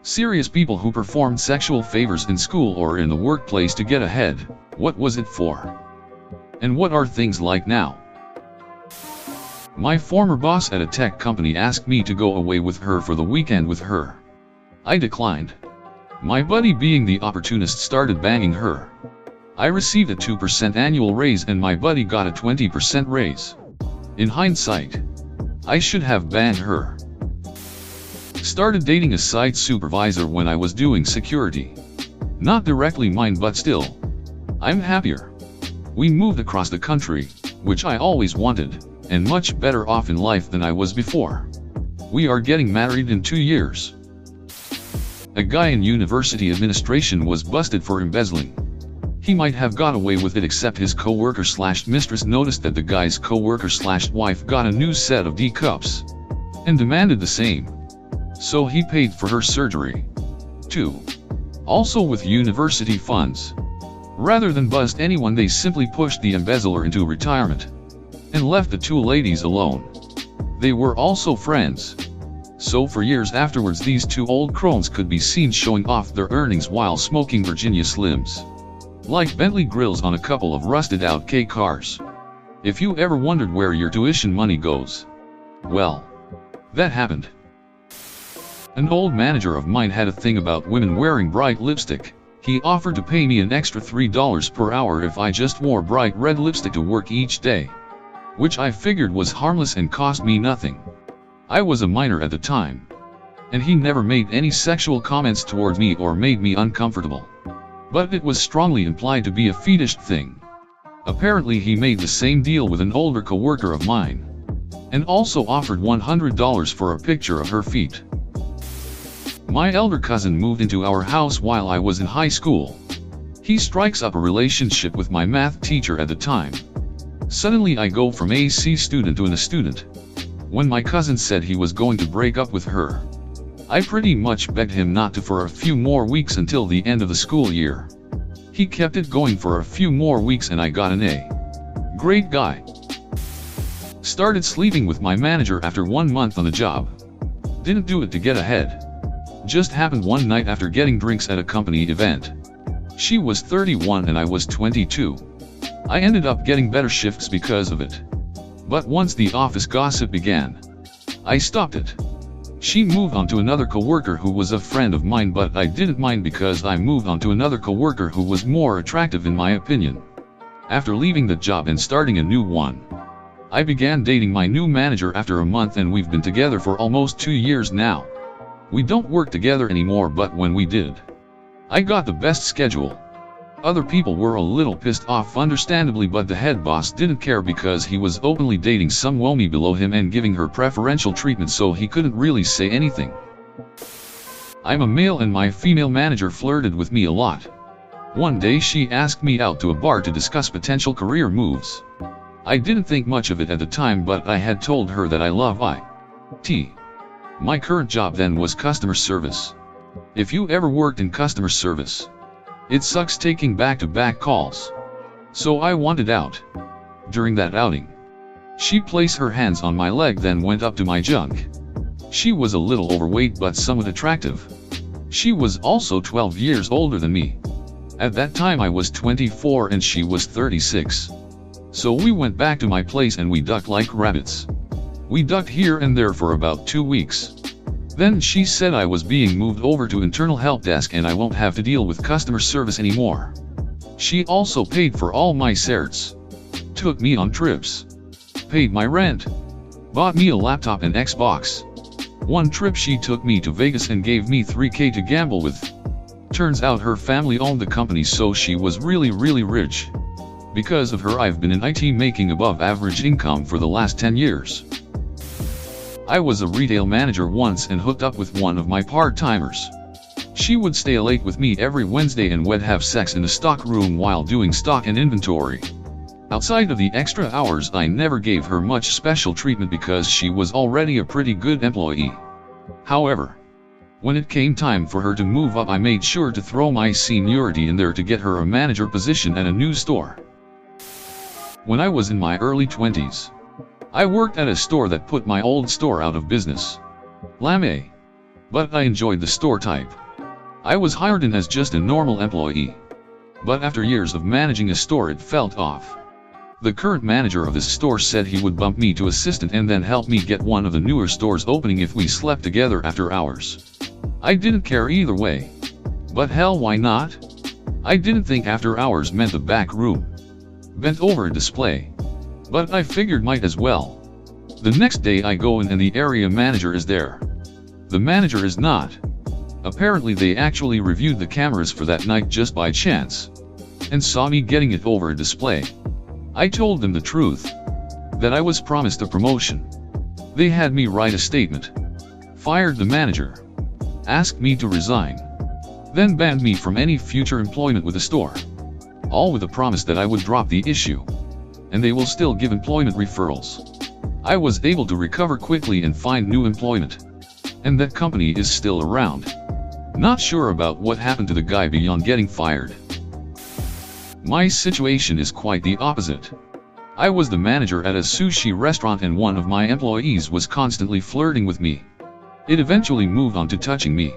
Serious people who performed sexual favors in school or in the workplace to get ahead, what was it for? And what are things like now? My former boss at a tech company asked me to go away with her for the weekend with her. I declined. My buddy, being the opportunist, started banging her. I received a 2% annual raise and my buddy got a 20% raise. In hindsight, I should have banned her. Started dating a site supervisor when I was doing security. Not directly mine, but still. I'm happier. We moved across the country, which I always wanted, and much better off in life than I was before. We are getting married in 2 years. A guy in university administration was busted for embezzling. He might have got away with it, except his co-worker/mistress noticed that the guy's co-worker/wife got a new set of D cups and demanded the same. So he paid for her surgery, too. Also with university funds. Rather than bust anyone, they simply pushed the embezzler into retirement and left the two ladies alone. They were also friends. So for years afterwards, these two old crones could be seen showing off their earnings while smoking Virginia Slims, like Bentley grills on a couple of rusted out K cars. If you ever wondered where your tuition money goes, well, that happened. An old manager of mine had a thing about women wearing bright lipstick. He offered to pay me an extra $3 per hour if I just wore bright red lipstick to work each day, which I figured was harmless and cost me nothing. I was a minor at the time, and he never made any sexual comments towards me or made me uncomfortable. But it was strongly implied to be a fetish thing. Apparently he made the same deal with an older coworker of mine, and also offered $100 for a picture of her feet. My elder cousin moved into our house while I was in high school. He strikes up a relationship with my math teacher at the time. Suddenly I go from a C student to an A student. When my cousin said he was going to break up with her, I pretty much begged him not to for a few more weeks until the end of the school year. He kept it going for a few more weeks and I got an A. Great guy. Started sleeping with my manager after 1 month on the job. Didn't do it to get ahead. Just happened one night after getting drinks at a company event. She was 31 and I was 22. I ended up getting better shifts because of it. But once the office gossip began, I stopped it. She moved on to another coworker who was a friend of mine, but I didn't mind because I moved on to another coworker who was more attractive in my opinion. After leaving the job and starting a new one, I began dating my new manager after a month and we've been together for almost 2 years now. We don't work together anymore, but when we did, I got the best schedule. Other people were a little pissed off, understandably, but the head boss didn't care because he was openly dating some woman below him and giving her preferential treatment, so he couldn't really say anything. I'm a male and my female manager flirted with me a lot. One day she asked me out to a bar to discuss potential career moves. I didn't think much of it at the time, but I had told her that I love IT. My current job then was customer service. If you ever worked in customer service, it sucks taking back-to-back calls. So I wanted out. During that outing, she placed her hands on my leg, then went up to my junk. She was a little overweight but somewhat attractive. She was also 12 years older than me. At that time I was 24 and she was 36. So we went back to my place and we ducked like rabbits. We ducked here and there for about 2 weeks. Then she said I was being moved over to internal help desk and I won't have to deal with customer service anymore. She also paid for all my certs, took me on trips, paid my rent, bought me a laptop and Xbox. One trip she took me to Vegas and gave me $3,000 to gamble with. Turns out her family owned the company, so she was really rich. Because of her I've been in IT making above average income for the last 10 years. I was a retail manager once and hooked up with one of my part-timers. She would stay late with me every Wednesday and we'd have sex in the stock room while doing stock and inventory. Outside of the extra hours I never gave her much special treatment because she was already a pretty good employee. However, when it came time for her to move up, I made sure to throw my seniority in there to get her a manager position at a new store. When I was in my early 20s, I worked at a store that put my old store out of business. Lame. But I enjoyed the store type. I was hired in as just a normal employee. But after years of managing a store, it felt off. The current manager of this store said he would bump me to assistant and then help me get one of the newer stores opening if we slept together after hours. I didn't care either way. But hell, why not? I didn't think after hours meant the back room. Bent over a display. But I figured might as well. The next day I go in and the area manager is there. The manager is not. Apparently they actually reviewed the cameras for that night just by chance. And saw me getting it over a display. I told them the truth. That I was promised a promotion. They had me write a statement. Fired the manager. Asked me to resign. Then banned me from any future employment with the store. All with a promise that I would drop the issue. And they will still give employment referrals. I was able to recover quickly and find new employment. And that company is still around. Not sure about what happened to the guy beyond getting fired. My situation is quite the opposite. I was the manager at a sushi restaurant and one of my employees was constantly flirting with me. It eventually moved on to touching me.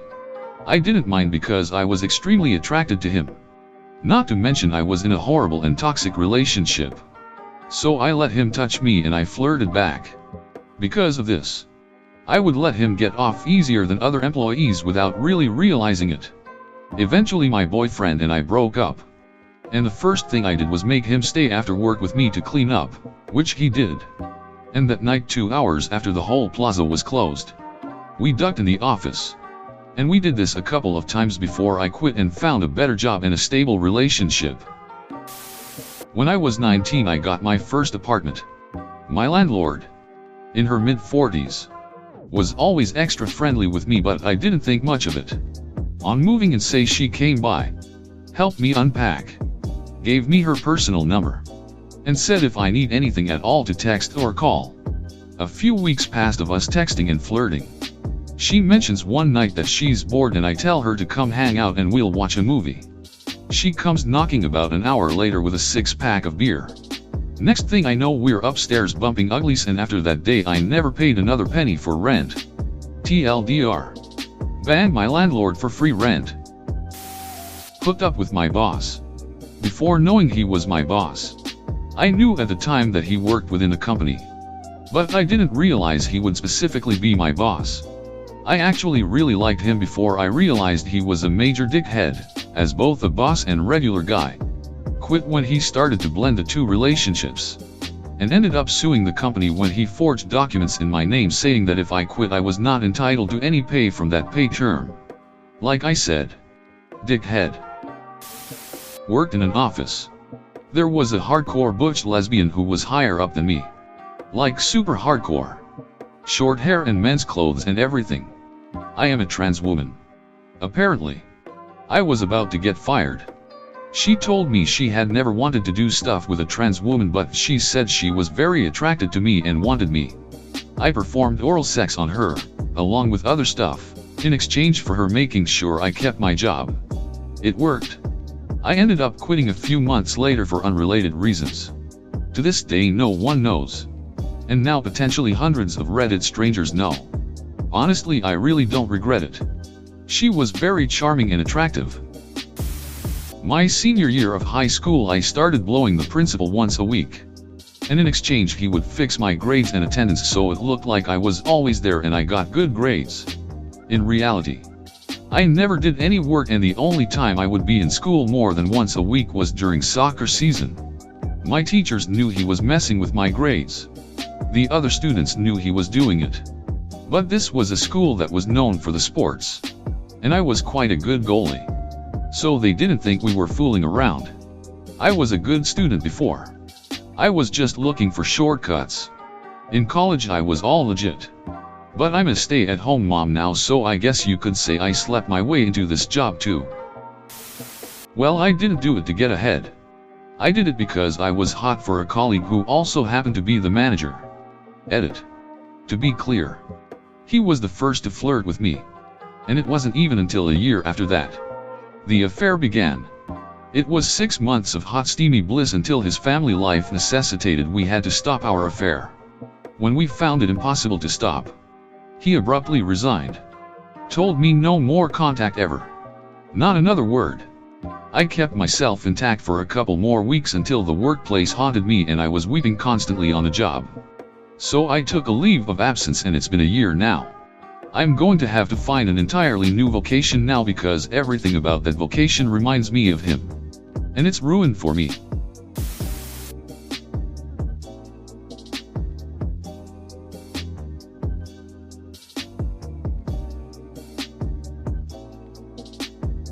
I didn't mind because I was extremely attracted to him. Not to mention I was in a horrible and toxic relationship. So I let him touch me and I flirted back. Because of this, I would let him get off easier than other employees without really realizing it. Eventually my boyfriend and I broke up. And the first thing I did was make him stay after work with me to clean up, which he did. And that night, 2 hours after the whole plaza was closed, we ducked in the office. And we did this a couple of times before I quit and found a better job and a stable relationship. When I was 19 I got my first apartment. My landlord, in her mid-40s, was always extra friendly with me, but I didn't think much of it. On moving in, say, she came by, helped me unpack, gave me her personal number, and said if I need anything at all to text or call. A few weeks passed of us texting and flirting. She mentions one night that she's bored and I tell her to come hang out and we'll watch a movie. She comes knocking about an hour later with a 6-pack of beer. Next thing I know we're upstairs bumping uglies, and after that day I never paid another penny for rent. TLDR. Banged my landlord for free rent. Hooked up with my boss. Before knowing he was my boss. I knew at the time that he worked within the company. But I didn't realize he would specifically be my boss. I actually really liked him before I realized he was a major dickhead, as both a boss and regular guy. Quit when he started to blend the two relationships. And ended up suing the company when he forged documents in my name saying that if I quit I was not entitled to any pay from that pay term. Like I said. Dickhead. Worked in an office. There was a hardcore butch lesbian who was higher up than me. Like super hardcore. Short hair and men's clothes and everything. I am a trans woman. Apparently. I was about to get fired. She told me she had never wanted to do stuff with a trans woman, but she said she was very attracted to me and wanted me. I performed oral sex on her, along with other stuff, in exchange for her making sure I kept my job. It worked. I ended up quitting a few months later for unrelated reasons. To this day no one knows. And now potentially hundreds of Reddit strangers know. Honestly, I really don't regret it. She was very charming and attractive. My senior year of high school I started blowing the principal once a week. And in exchange he would fix my grades and attendance so it looked like I was always there and I got good grades. In reality, I never did any work, and the only time I would be in school more than once a week was during soccer season. My teachers knew he was messing with my grades. The other students knew he was doing it. But this was a school that was known for the sports. And I was quite a good goalie. So they didn't think we were fooling around. I was a good student before. I was just looking for shortcuts. In college I was all legit. But I'm a stay-at-home mom now, so I guess you could say I slept my way into this job too. Well, I didn't do it to get ahead. I did it because I was hot for a colleague who also happened to be the manager. Edit. To be clear, he was the first to flirt with me. And it wasn't even until a year after that the affair began. It was 6 months of hot steamy bliss until his family life necessitated we had to stop our affair. When we found it impossible to stop, he abruptly resigned. Told me no more contact ever. Not another word. I kept myself intact for a couple more weeks until the workplace haunted me and I was weeping constantly on the job. So I took a leave of absence and it's been a year now. I'm going to have to find an entirely new vocation now because everything about that vocation reminds me of him. And it's ruined for me.